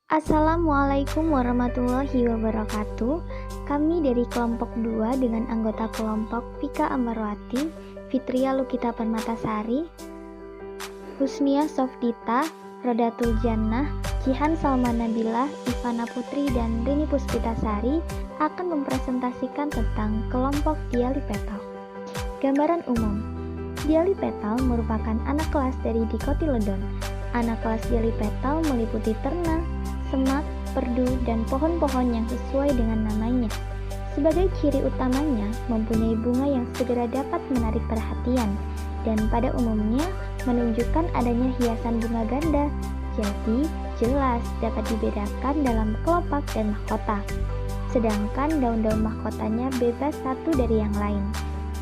Assalamualaikum warahmatullahi wabarakatuh. Kami dari kelompok 2 dengan anggota kelompok Vika Amarwati, Fitria Lukita Permatasari, Husnia Sofdita, Rodatul Jannah, Jihan Salma Nabila, Ivana Putri, dan Rini Puspitasari akan mempresentasikan tentang kelompok Dialipetal. Gambaran umum. Dialipetal merupakan anak kelas dari Dicotyledon. Anak kelas Dialipetal meliputi terna, semak, perdu, dan pohon-pohon yang sesuai dengan namanya. Sebagai ciri utamanya, mempunyai bunga yang segera dapat menarik perhatian, dan pada umumnya menunjukkan adanya hiasan bunga ganda, jadi jelas dapat dibedakan dalam kelopak dan mahkota. Sedangkan daun-daun mahkotanya bebas satu dari yang lain.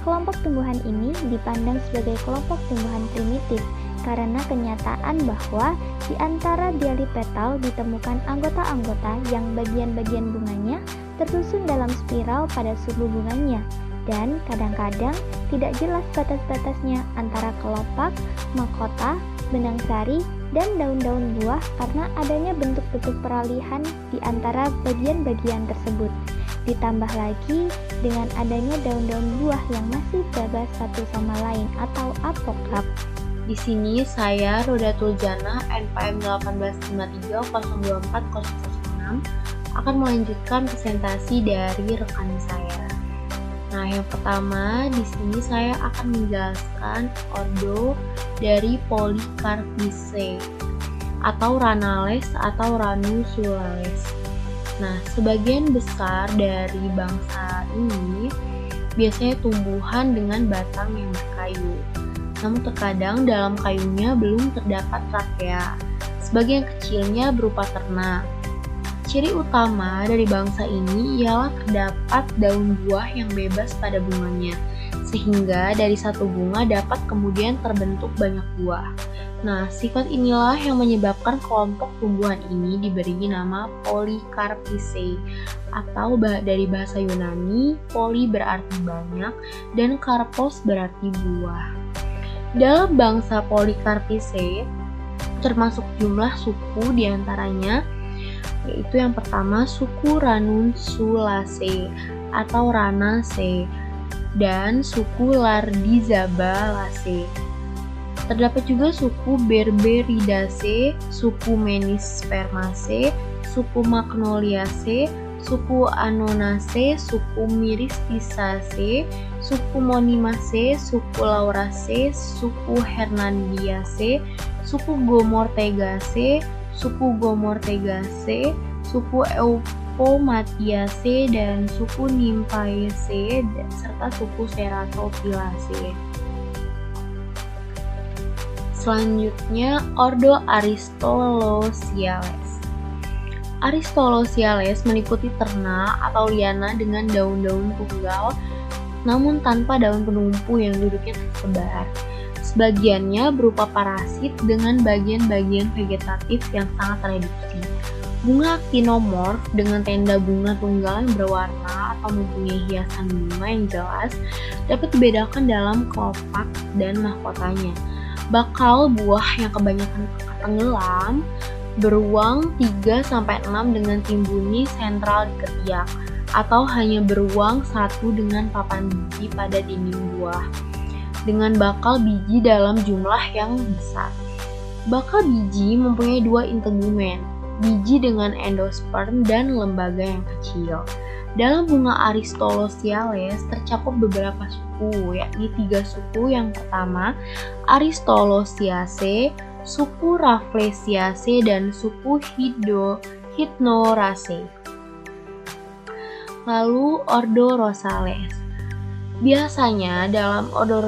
Kelompok tumbuhan ini dipandang sebagai kelompok tumbuhan primitif, karena kenyataan bahwa di antara dialipetal ditemukan anggota-anggota yang bagian-bagian bunganya tersusun dalam spiral pada sumbu bunganya, dan kadang-kadang tidak jelas batas-batasnya antara kelopak, mahkota, benang sari, dan daun-daun buah karena adanya bentuk-bentuk peralihan di antara bagian-bagian tersebut. Ditambah lagi dengan adanya daun-daun buah yang masih bebas satu sama lain atau apokraf. Di sini saya Rodatul Jannah NPM 18530240006 akan melanjutkan presentasi dari rekan saya. Nah, yang pertama di sini saya akan menjelaskan ordo dari Polycarpiaceae atau Ranales atau Ranuculales. Nah, sebagian besar dari bangsa ini biasanya tumbuhan dengan batang yang berkayu. Namun terkadang dalam kayunya belum terdapat trakea. Sebagian kecilnya berupa terna. Ciri utama dari bangsa ini ialah terdapat daun buah yang bebas pada bunganya, sehingga dari satu bunga dapat kemudian terbentuk banyak buah. Nah, sifat inilah yang menyebabkan kelompok tumbuhan ini diberi nama Polycarpiaceae, atau dari bahasa Yunani, poly berarti banyak dan karpos berarti buah. Dalam bangsa Polycarpiaceae termasuk jumlah suku diantaranya, yaitu yang pertama suku Ranunculaceae atau Ranaceae dan suku Lardizabalaceae. Terdapat juga suku Berberidaceae, suku Menispermaceae, suku Magnoliaceae, suku Anonaceae, suku Myristicaceae, suku Monimaceae, suku Lauraceae, suku Hernandiaceae, suku Gomortegaceae, suku Eupomatiaceae, dan suku Nymphaeaceae, serta suku Ceratophyllaceae. Selanjutnya, ordo Aristolochiales. Aristolochiales meliputi terna atau liana dengan daun-daun tunggal namun tanpa daun penumpu yang duduknya tersebar. Sebagiannya berupa parasit dengan bagian-bagian vegetatif yang sangat reduksi. Bunga actinomorf dengan tenda bunga tunggal yang berwarna atau mempunyai hiasan bunga yang jelas dapat dibedakan dalam kelopak dan mahkotanya. Bakal buah yang kebanyakan tenggelam beruang 3-6 dengan timbuni sentral di ketiak, atau hanya beruang 1 dengan papan biji pada dinding buah, dengan bakal biji dalam jumlah yang besar. Bakal biji mempunyai 2 integumen, biji dengan endosperm dan lembaga yang kecil. Dalam bunga Aristolochiales tercakup beberapa suku, yakni 3 suku. Yang pertama, Aristolochiaceae, suku Rafflesiaceae, dan suku Hypnoraceae. Lalu ordo Rosales. Biasanya dalam ordo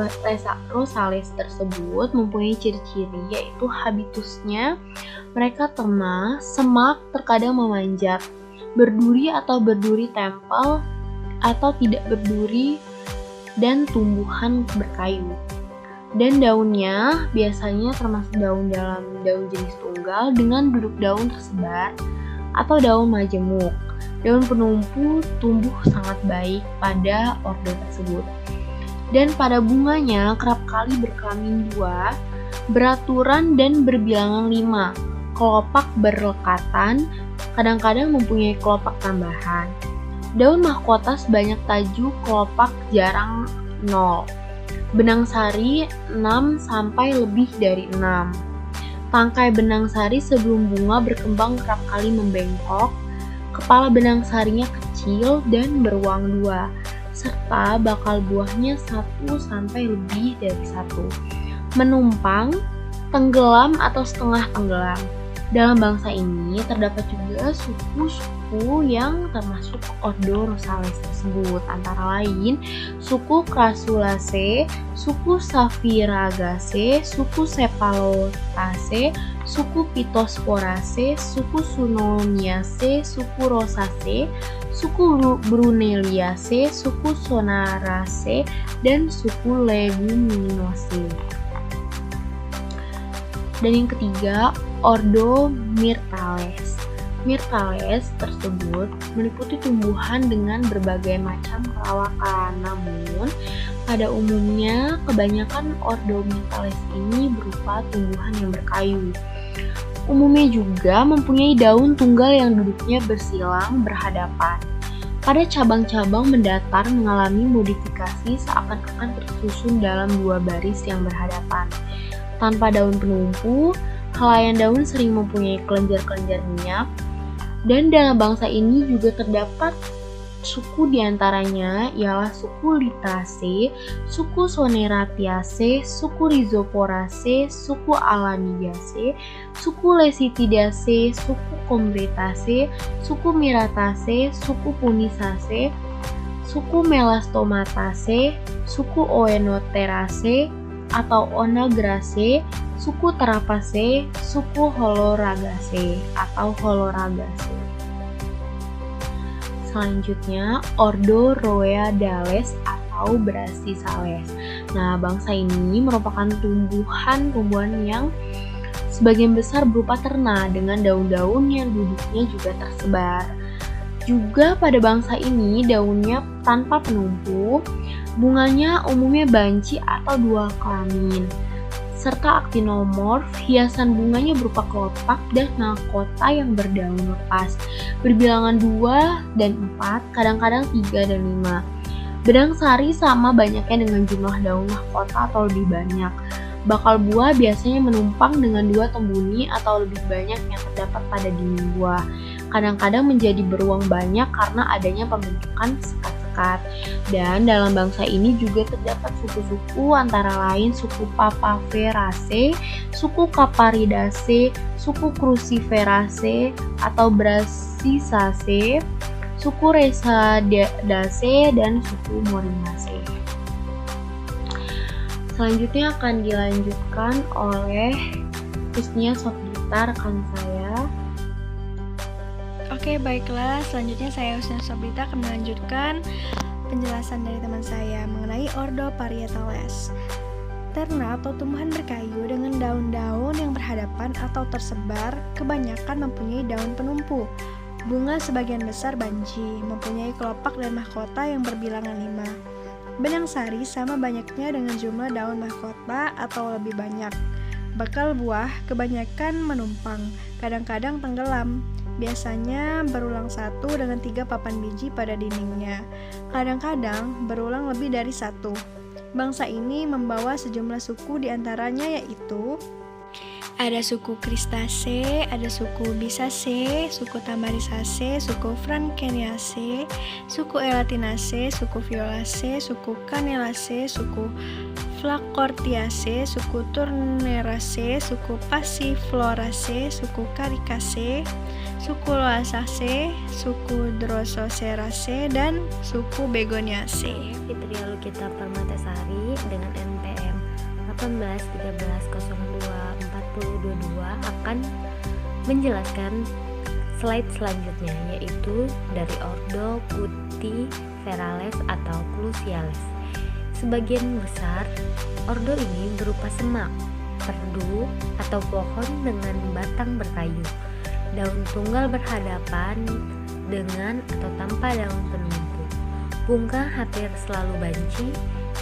Rosales tersebut mempunyai ciri-ciri, yaitu habitusnya mereka terna, semak, terkadang memanjat, berduri atau berduri tempel, atau tidak berduri, dan tumbuhan berkayu. Dan daunnya biasanya termasuk daun dalam daun jenis tunggal dengan duduk daun tersebar atau daun majemuk. Daun penumpu tumbuh sangat baik pada ordo tersebut. Dan pada bunganya kerap kali berkelamin 2, beraturan dan berbilangan 5. kelopak berlekatan, kadang-kadang mempunyai kelopak tambahan. Daun mahkota sebanyak tajuk kelopak jarang 0. Benang sari 6 sampai lebih dari 6. Tangkai benang sari sebelum bunga berkembang kerap kali membengkok. Kepala benang sarinya kecil dan beruang 2, serta bakal buahnya 1 sampai lebih dari 1. Menumpang, tenggelam atau setengah tenggelam. Dalam bangsa ini terdapat juga suku-suku yang termasuk ordo Rosales tersebut, antara lain suku Crassulaceae, suku Sapphiragaceae, suku Cephalotaceae, suku Pittosporaceae, suku Sunomiaceae, suku Rosaceae, suku Brunelliaceae, suku Sonaraceae, dan suku Leguminosae. Dan yang ketiga, ordo Myrtales. Myrtales tersebut meliputi tumbuhan dengan berbagai macam perawakan. Namun, pada umumnya kebanyakan ordo Myrtales ini berupa tumbuhan yang berkayu. Umumnya juga mempunyai daun tunggal yang duduknya bersilang berhadapan. Pada cabang-cabang mendatar mengalami modifikasi seakan-akan tersusun dalam 2 baris yang berhadapan. Tanpa daun penumpu, helaian daun sering mempunyai kelenjar-kelenjar minyak, dan dalam bangsa ini juga terdapat suku diantaranya ialah suku Lythraceae, suku Soneratiaceae, suku Rhizoporaceae, suku Alanidaceae, suku Lecithidaceae, suku Combretaceae, suku Myrtaceae, suku Punisaceae, suku Melastomataceae, suku Oenoteraceae atau Onagraceae, suku Tarapaceae, suku Holoragaceae atau Holoragaceae. Selanjutnya, ordo Rhoeadales atau Brasisales. Nah, bangsa ini merupakan tumbuhan yang sebagian besar berupa terna dengan daun-daun yang duduknya juga tersebar. Juga pada bangsa ini daunnya tanpa penumpu, bunganya umumnya banci atau 2 kelamin, serta aktinomorf. Hiasan bunganya berupa kelopak dan mahkota yang berdaun lepas, berbilangan 2 dan 4, kadang-kadang 3 dan 5. Benang sari sama banyaknya dengan jumlah daun mahkota atau lebih banyak. Bakal buah biasanya menumpang dengan 2 tembuni atau lebih banyak yang terdapat pada dinding buah. Kadang-kadang menjadi beruang banyak karena adanya pembentukan sekat-sekat. Dan dalam bangsa ini juga terdapat suku-suku antara lain suku Papaveraceae, suku Caparidaceae, suku Cruciferaceae atau Brasisaceae, suku Resadaceae, dan suku Morinaceae. Selanjutnya akan dilanjutkan oleh Husnia Sofdita, rekan saya. Oke, baiklah. Selanjutnya saya Husnia Sofdita akan melanjutkan penjelasan dari teman saya mengenai ordo Parietales. Terna atau tumbuhan berkayu dengan daun-daun yang berhadapan atau tersebar, kebanyakan mempunyai daun penumpu. Bunga sebagian besar banci, mempunyai kelopak dan mahkota yang berbilangan 5. Benang sari sama banyaknya dengan jumlah daun mahkota atau lebih banyak. Bakal buah kebanyakan menumpang, kadang-kadang tenggelam. Biasanya berulang 1 dengan 3 papan biji pada dindingnya. Kadang-kadang berulang lebih dari 1. Bangsa ini membawa sejumlah suku diantaranya yaitu ada suku Cristaceae, ada suku Bisaceae, suku Tamarisaceae, suku Frankeniaceae, suku Elatinaceae, suku Violaceae, suku Canelaceae, suku Flacortiaceae, suku Turneraceae, suku Passifloraceae, suku Caricaceae, suku Loasaceae, suku Drosoceracea, dan suku Begoniaceae. Fitria Lukita Permatasari dengan NPM 1813024022 akan menjelaskan slide selanjutnya, yaitu dari ordo Cutiferales atau Clusiales. Sebagian besar ordo ini berupa semak, perdu, atau pohon dengan batang berkayu. Daun tunggal berhadapan dengan atau tanpa daun penumpu. Bunga hampir selalu banci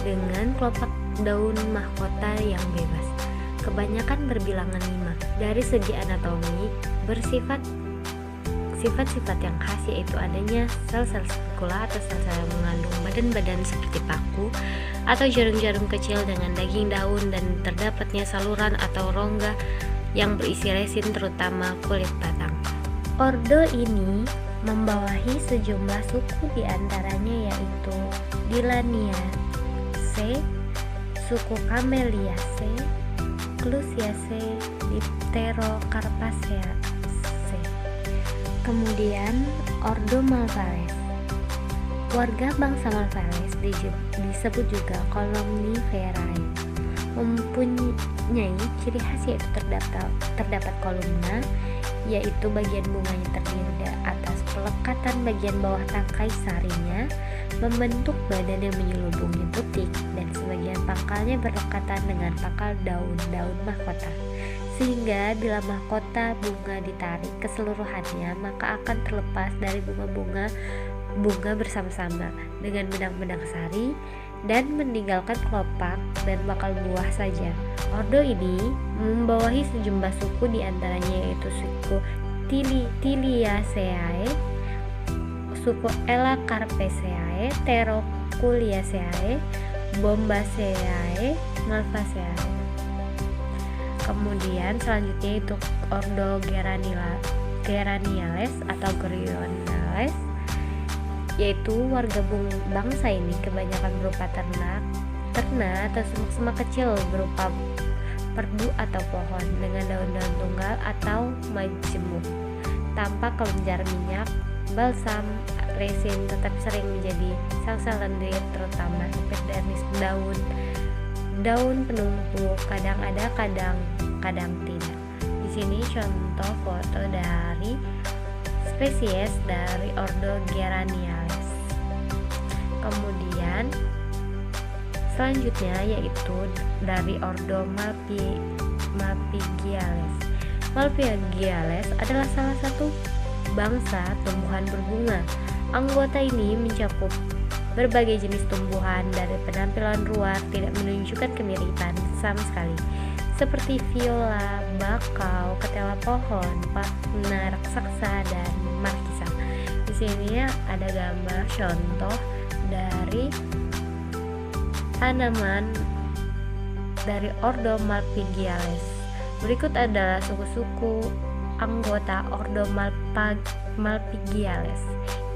dengan kelopak daun mahkota yang bebas. kebanyakan berbilangan 5. Dari segi anatomi, sifat-sifat yang khas yaitu adanya sel-sel spekula atau sel-sel yang mengandung badan-badan seperti paku atau jarum-jarum kecil dengan daging daun, dan terdapatnya saluran atau rongga yang berisi resin terutama kulit batang. Ordo ini membawahi sejumlah suku, diantaranya yaitu Dillaniaceae, suku Camelliaceae, Clusiaceae, Dipterocarpaceae. Kemudian Ordo Malvares. Warga bangsa Malvares disebut juga Columniferae. Mempunyai ciri khas yaitu terdapat kolumna, yaitu bagian bunganya terdiri dari atas pelekatan bagian bawah tangkai sarinya membentuk badan yang menyelubungi butik, dan sebagian pangkalnya berlekatan dengan pangkal daun-daun mahkota, sehingga bila mahkota bunga ditarik keseluruhannya maka akan terlepas dari bunga bersama-sama dengan benang-benang sari dan meninggalkan kelopak dan bakal buah saja. Ordo ini membawahi sejumlah suku, diantaranya yaitu suku Tiliaceae, suku Elacarpaceae, Pteroculiaceae, Bombaceae, Malvaceae. Kemudian selanjutnya itu Ordo Geraniales atau Gerionales, yaitu warga bangsa ini kebanyakan berupa ternak atau semak-semak kecil berupa perdu atau pohon dengan daun-daun tunggal atau majemuk, tanpa kelenjar minyak, balsam, resin, tetapi sering menjadi sel-sel lendir terutama epidermis daun penumpuk, kadang ada kadang tidak. Di sini contoh foto dari spesies dari Ordo Geraniales. Kemudian selanjutnya yaitu dari Ordo Malpighiales. Malpighiales adalah salah satu bangsa tumbuhan berbunga. Anggota ini mencakup berbagai jenis tumbuhan. Dari penampilan luar tidak menunjukkan kemiripan sama sekali, seperti viola, bakau, ketela pohon, pakna raksasa, dan markisa. Di sini ada gambar contoh dari tanaman dari Ordo Malpighiales. Berikut adalah suku-suku anggota Ordo Malpighiales,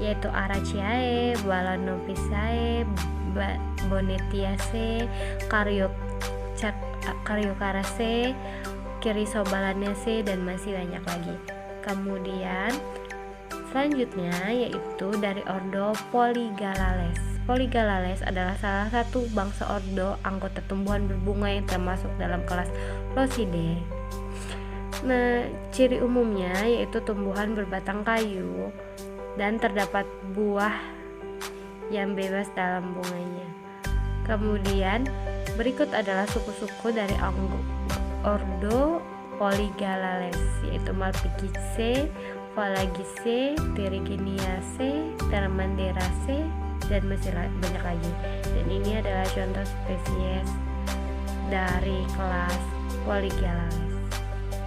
yaitu Araceae, Balanopisae, Bonetiaceae, Caryocaraceae, Chrysobalanaceae, dan masih banyak lagi. Kemudian selanjutnya yaitu dari Ordo Polygalales. Polygalales adalah salah satu bangsa ordo anggota tumbuhan berbunga yang termasuk dalam kelas Rosidae. Nah, ciri umumnya yaitu tumbuhan berbatang kayu dan terdapat buah yang bebas dalam bunganya. Kemudian berikut adalah suku-suku dari Ordo Polygalales, yaitu Malpighiaceae, Phalagiaceae, Thuringiaceae, Termanderaceae, dan masih banyak lagi. Dan ini adalah contoh spesies dari kelas Polygalales.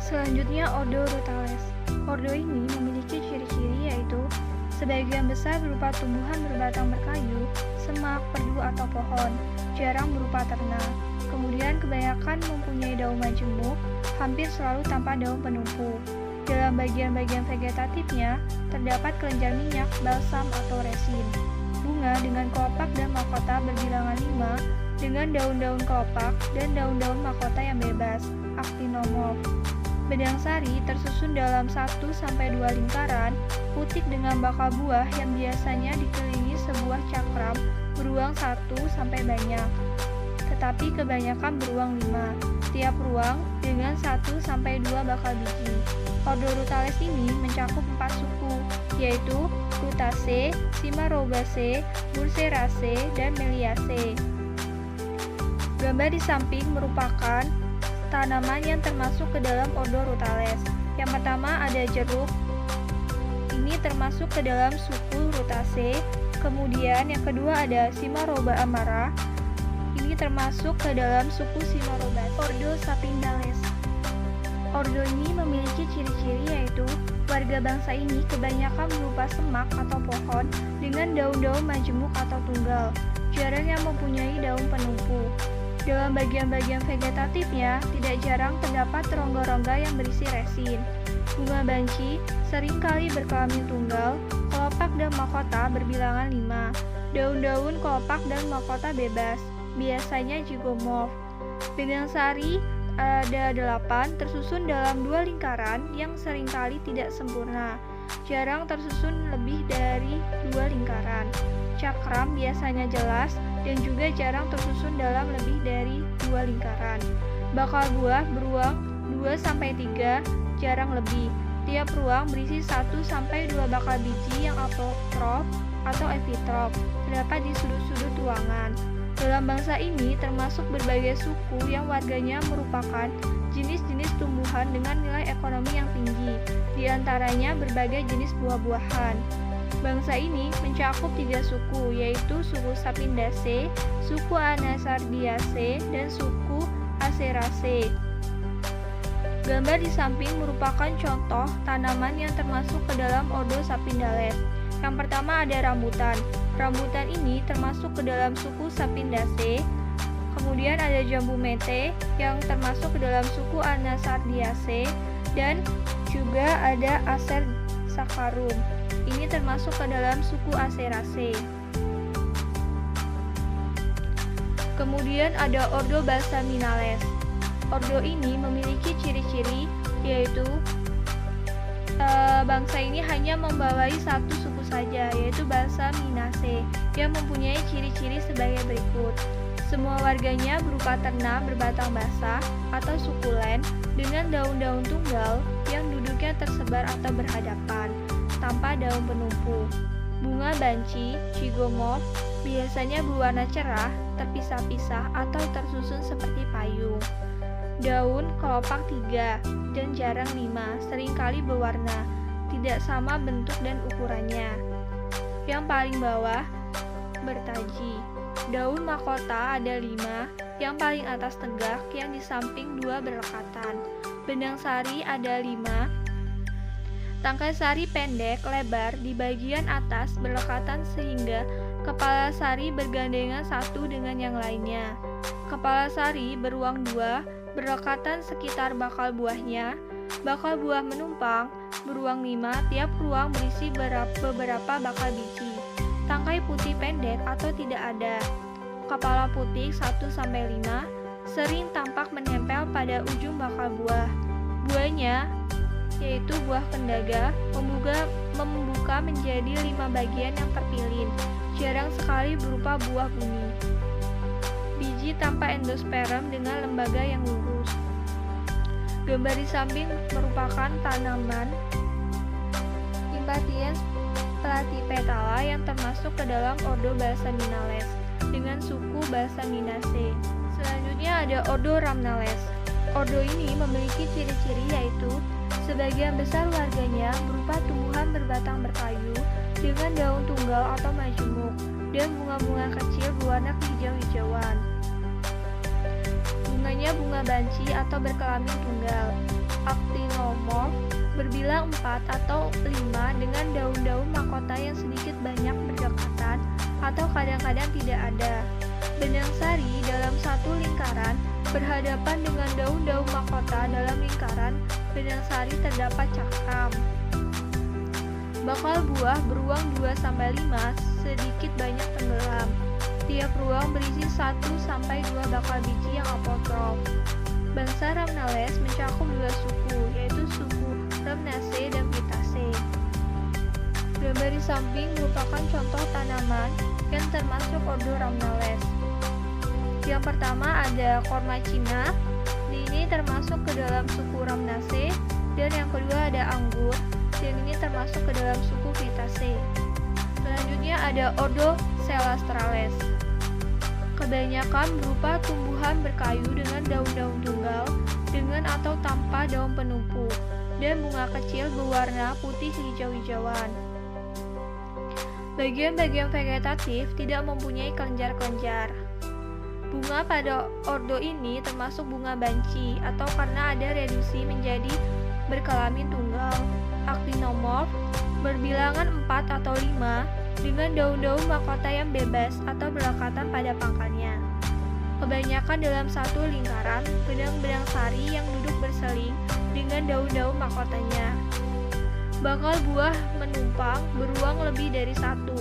Selanjutnya Ordo Rutales. Ordo ini memiliki ciri-ciri yaitu sebagian besar berupa tumbuhan berbatang berkayu, semak, perdu atau pohon, jarang berupa ternak. Kemudian kebanyakan mempunyai daun majemuk, hampir selalu tanpa daun penumpuk. Dalam bagian-bagian vegetatifnya terdapat kelenjar minyak, balsam atau resin. Bunga dengan kelopak dan mahkota berbilangan 5 dengan daun-daun kelopak dan daun-daun mahkota yang bebas, actinomorph. Bedang sari tersusun dalam 1-2 lingkaran, putik dengan bakal buah yang biasanya dikelilingi sebuah cakram beruang 1 sampai banyak, tetapi kebanyakan beruang 5. Tiap ruang dengan 1-2 bakal biji. Ordo Rutales ini mencakup 4 suku, yaitu Rutaceae, Cimarobaceae, Burseraceae, dan Meliaceae. Gambar di samping merupakan tanaman yang termasuk ke dalam Ordo Rutales. Yang pertama ada jeruk. Ini termasuk ke dalam suku Rutaceae. Kemudian yang kedua ada Cimaroba amara. Ini ini termasuk ke dalam suku Sinorobas. Ordo Sapindales. Ordo ini memiliki ciri-ciri yaitu warga bangsa ini kebanyakan berupa semak atau pohon dengan daun-daun majemuk atau tunggal, jarang yang mempunyai daun penumpu. Dalam bagian-bagian vegetatifnya, tidak jarang terdapat rongga-rongga yang berisi resin. Bunga banci seringkali berkelamin tunggal, kelopak dan mahkota berbilangan 5. Daun-daun kelopak dan mahkota bebas, biasanya zygomorph. Benang sari ada 8, tersusun dalam 2 lingkaran yang seringkali tidak sempurna. Jarang tersusun lebih dari 2 lingkaran. Cakram biasanya jelas dan juga jarang tersusun dalam lebih dari 2 lingkaran. Bakal buah beruang 2-3, jarang lebih. Tiap ruang berisi 1-2 bakal biji yang apotrof atau epitrof, terdapat di sudut-sudut ruangan. Dalam bangsa ini termasuk berbagai suku yang warganya merupakan jenis-jenis tumbuhan dengan nilai ekonomi yang tinggi, di antaranya berbagai jenis buah-buahan. Bangsa ini mencakup 3 suku, yaitu suku Sapindaceae, suku Anasardiaceae, dan suku Aceraceae. Gambar di samping merupakan contoh tanaman yang termasuk ke dalam ordo Sapindales. Yang pertama ada rambutan. Rambutan ini termasuk ke dalam suku Sapindaceae. Kemudian ada jambu mete yang termasuk ke dalam suku Anasardiaceae, dan juga ada Acer saccharum. Ini termasuk ke dalam suku Aceraceae. Kemudian ada ordo Balsaminales. Ordo ini memiliki ciri-ciri yaitu bangsa ini hanya membawai satu suku saja, yaitu Balsaminaceae, yang mempunyai ciri-ciri sebagai berikut. Semua warganya berupa ternak berbatang basah atau sukulen dengan daun-daun tunggal yang duduknya tersebar atau berhadapan, tanpa daun penumpu. Bunga banci, zygomorph, biasanya berwarna cerah, terpisah-pisah atau tersusun seperti payung. Daun kelopak 3 dan jarang 5, seringkali berwarna, tidak sama bentuk dan ukurannya. Yang paling bawah bertaji. Daun mahkota ada 5, yang paling atas tegak, yang di samping 2 berlekatan. Benang sari ada 5. Tangkai sari pendek, lebar, di bagian atas berlekatan sehingga kepala sari bergandengan satu dengan yang lainnya. Kepala sari beruang 2, berlekatan sekitar bakal buahnya. Bakal buah menumpang, beruang 5, tiap ruang berisi beberapa bakal biji. Tangkai putih pendek atau tidak ada. Kepala putih 1-5, sering tampak menempel pada ujung bakal buah. Buahnya, yaitu buah kendaga, membuka menjadi 5 bagian yang terpilin, jarang sekali berupa buah buni. Biji tanpa endosperm dengan lembaga yang lurus. Gambar di samping merupakan tanaman Impatiens platypetala yang termasuk ke dalam ordo Balsaminales dengan suku Balsaminaceae. Selanjutnya ada ordo Rhamnales. Ordo ini memiliki ciri-ciri yaitu sebagian besar warganya berupa tumbuhan berbatang berkayu dengan daun tunggal atau majemuk dan bunga-bunga kecil berwarna kehijau-hijauan. Bunganya bunga banci atau berkelamin tunggal. Actinomorph, berbilang 4 atau 5 dengan daun-daun mahkota yang sedikit banyak berdekatan atau kadang-kadang tidak ada. Benang sari dalam satu lingkaran berhadapan dengan daun-daun mahkota dalam lingkaran benang sari terdapat cakram. Bakal buah beruang 2-5, sedikit banyak tenggelam. Tiap ruang berisi 1-2 bakal biji yang apotrof. Bangsa Rhamnales mencakup 2 suku, yaitu suku Rhamnaceae dan Phytaceae. Gambar di samping merupakan contoh tanaman yang termasuk ordo Rhamnales. Yang pertama ada korma Cina, ini termasuk ke dalam suku Rhamnaceae, dan yang kedua ada anggur, dan ini termasuk ke dalam suku Phytaceae. Selanjutnya ada ordo Celastrales. Kebanyakan berupa tumbuhan berkayu dengan daun-daun tunggal, dengan atau tanpa daun penumpu, dan bunga kecil berwarna putih hijau-hijauan. Bagian-bagian vegetatif tidak mempunyai kelenjar-kelenjar. Bunga pada ordo ini termasuk bunga banci atau karena ada reduksi menjadi berkelamin tunggal. Actinomorph berbilangan 4 atau 5 dengan daun-daun mahkota yang bebas atau berlekatan pada pangkalnya. Kebanyakan dalam satu lingkaran, benang-benang sari yang duduk berseling dengan daun-daun mahkotanya. Bakal buah menumpang beruang lebih dari satu.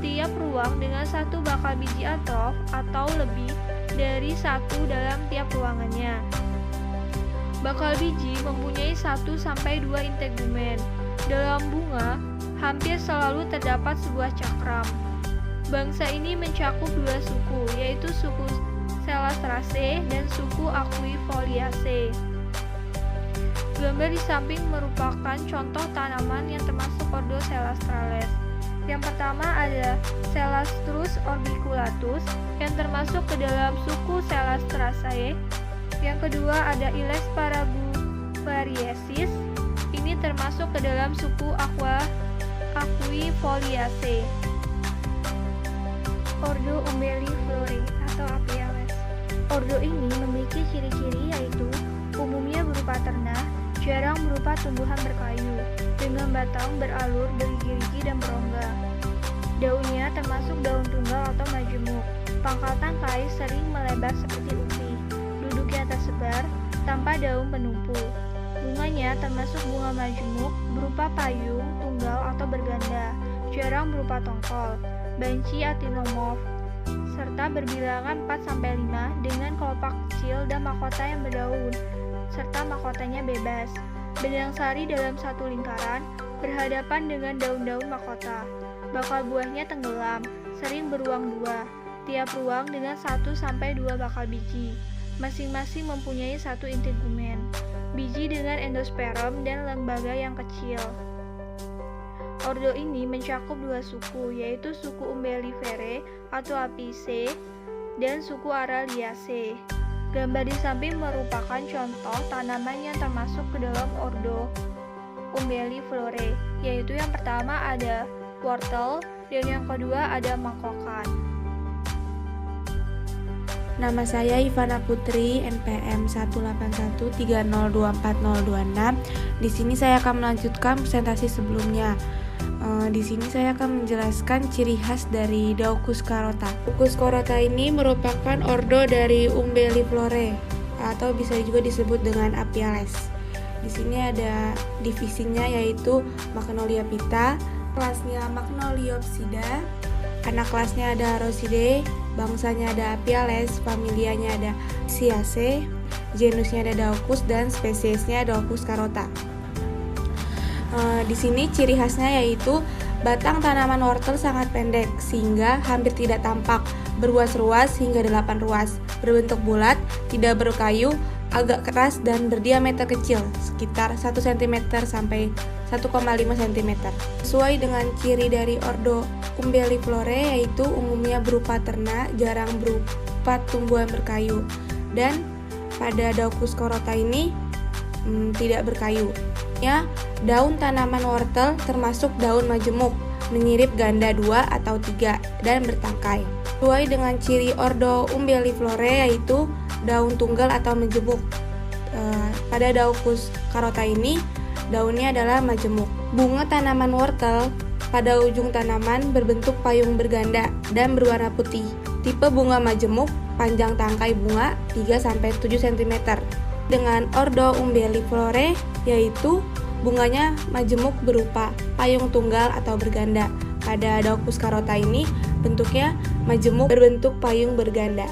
Tiap ruang dengan satu bakal biji atrof atau lebih dari satu dalam tiap ruangannya. Bakal biji mempunyai 1-2 integumen. Dalam bunga, hampir selalu terdapat sebuah cakram. Bangsa ini mencakup 2 suku, yaitu suku Celastraceae dan suku Aquifoliaceae. Gambar di samping merupakan contoh tanaman yang termasuk ordo Celastrales. Yang pertama ada Celastrus orbiculatus yang termasuk ke dalam suku Celastraceae. Yang kedua ada Ilex paraguvariesis, ini termasuk ke dalam suku Aquifoliaceae. Ordo Umbelliflorae atau Apiales. Ordo ini memiliki ciri-ciri yaitu umumnya berupa ternah, jarang berupa tumbuhan berkayu, dengan batang beralur, bergerigi dan berongga. Daunnya termasuk daun tunggal atau majemuk. Pangkal tangkai sering melebar seperti umbi. Duduknya tersebar tanpa daun penumpu. Bunganya termasuk bunga majemuk berupa payung, tunggal atau berganda, jarang berupa tongkol, banci actinomorph, serta berbilangan 4-5 dengan kelopak kecil dan mahkota yang berdaun, serta mahkotanya bebas. Benang sari dalam satu lingkaran berhadapan dengan daun-daun mahkota. Bakal buahnya tenggelam, sering beruang 2. Tiap ruang dengan 1-2 bakal biji. Masing-masing mempunyai 1 integumen. Biji dengan endosperm dan lembaga yang kecil. Ordo ini mencakup 2 suku, yaitu suku Umbelliferae atau Apiaceae dan suku Araliaceae. Gambar di samping merupakan contoh tanaman yang termasuk ke dalam ordo Umbelliflorae, yaitu yang pertama ada wortel dan yang kedua ada mangkokan. Nama saya Ivana Putri, NPM 18130240026. Di sini saya akan melanjutkan presentasi sebelumnya. Di sini saya akan menjelaskan ciri khas dari Daucus carota. Daucus carota ini merupakan ordo dari Umbelliflorae atau bisa juga disebut dengan Apiales. Di sini ada divisinya yaitu Magnolia pita, kelasnya Magnoliopsida, anak kelasnya ada Rosidae, bangsanya ada Apiales, familianya ada Apiaceae, genusnya ada Daucus dan spesiesnya Daucus carota. Di sini ciri khasnya yaitu batang tanaman wortel sangat pendek sehingga hampir tidak tampak, berruas-ruas hingga 8 ruas, berbentuk bulat, tidak berkayu, agak keras dan berdiameter kecil, sekitar 1 cm sampai 1,5 cm. Sesuai dengan ciri dari ordo Umbelliflorae yaitu umumnya berupa ternak, jarang berupa tumbuhan berkayu, dan pada Daucus carota ini tidak berkayu. Ya, daun tanaman wortel termasuk daun majemuk, menyirip ganda 2 atau 3 dan bertangkai. Sesuai dengan ciri ordo Umbelliflorae yaitu daun tunggal atau majemuk. Pada Daucus carota ini daunnya adalah majemuk. Bunga tanaman wortel pada ujung tanaman berbentuk payung berganda dan berwarna putih. Tipe bunga majemuk, panjang tangkai bunga 3-7 cm. Dengan ordo Umbelliflorae yaitu bunganya majemuk berupa payung tunggal atau berganda. Pada Daucus carota ini bentuknya majemuk berbentuk payung berganda.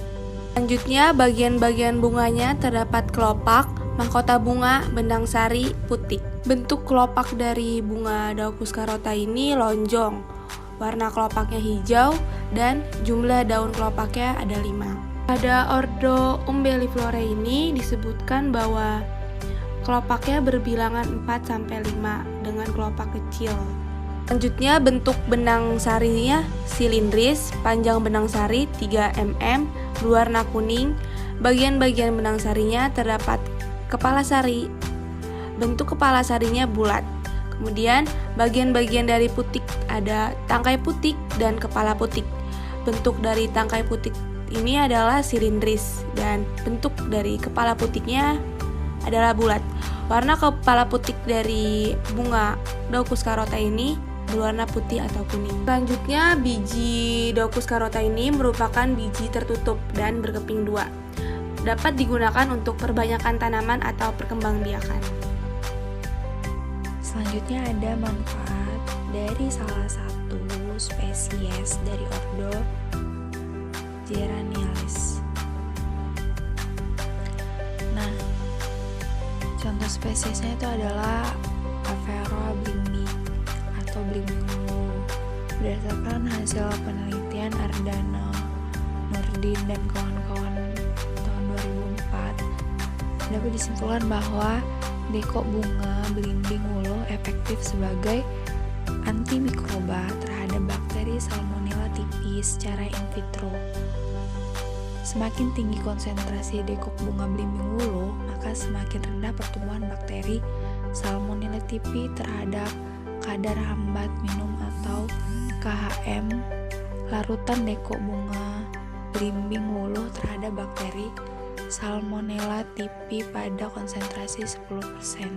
Selanjutnya bagian-bagian bunganya terdapat kelopak, mahkota bunga, benang sari, putik. Bentuk kelopak dari bunga Daucus carota ini lonjong. Warna kelopaknya hijau dan jumlah daun kelopaknya ada 5. Pada ordo Umbelliflorae ini disebutkan bahwa kelopaknya berbilangan 4-5 dengan kelopak kecil. Selanjutnya bentuk benang sarinya silindris, panjang benang sari 3 mm, berwarna kuning. Bagian-bagian benang sarinya terdapat kepala sari. Bentuk kepala sarinya bulat. Kemudian bagian-bagian dari putik ada tangkai putik dan kepala putik. Bentuk dari tangkai putik ini adalah silindris dan bentuk dari kepala putiknya adalah bulat. Warna kepala putik dari bunga Daucus carota ini berwarna putih atau kuning. Selanjutnya, biji Daucus carota ini merupakan biji tertutup dan berkeping dua. Dapat digunakan untuk perbanyakan tanaman atau perkembangbiakan. Selanjutnya ada manfaat dari salah satu spesies dari ordo Geranialis. Nah, contoh spesiesnya itu adalah Aphera blimbing atau blimbing wulu. Berdasarkan hasil penelitian Ardana Nurdin dan kawan-kawan tahun 2004, dapat disimpulkan bahwa dekok bunga belimbing wulu efektif sebagai antimikroba terhadap bakteri Salmonella typhus secara in vitro. Semakin tinggi konsentrasi dekok bunga belimbing wulu, maka semakin rendah pertumbuhan bakteri Salmonella typhus terhadap kadar hambat minum atau KHM larutan dekok bunga belimbing wulu terhadap bakteri Salmonella typhus pada konsentrasi 10%.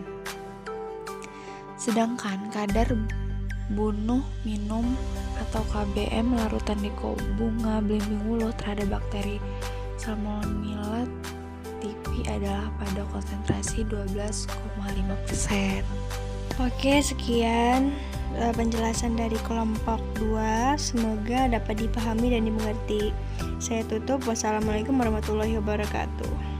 Sedangkan kadar bunuh minum atau KBM larutan dekok bunga belimbing wulu terhadap bakteri Salmonella typhus adalah pada konsentrasi 12,5%. Oke, sekian penjelasan dari kelompok 2. Semoga dapat dipahami dan dimengerti. Saya tutup. Wassalamualaikum warahmatullahi wabarakatuh.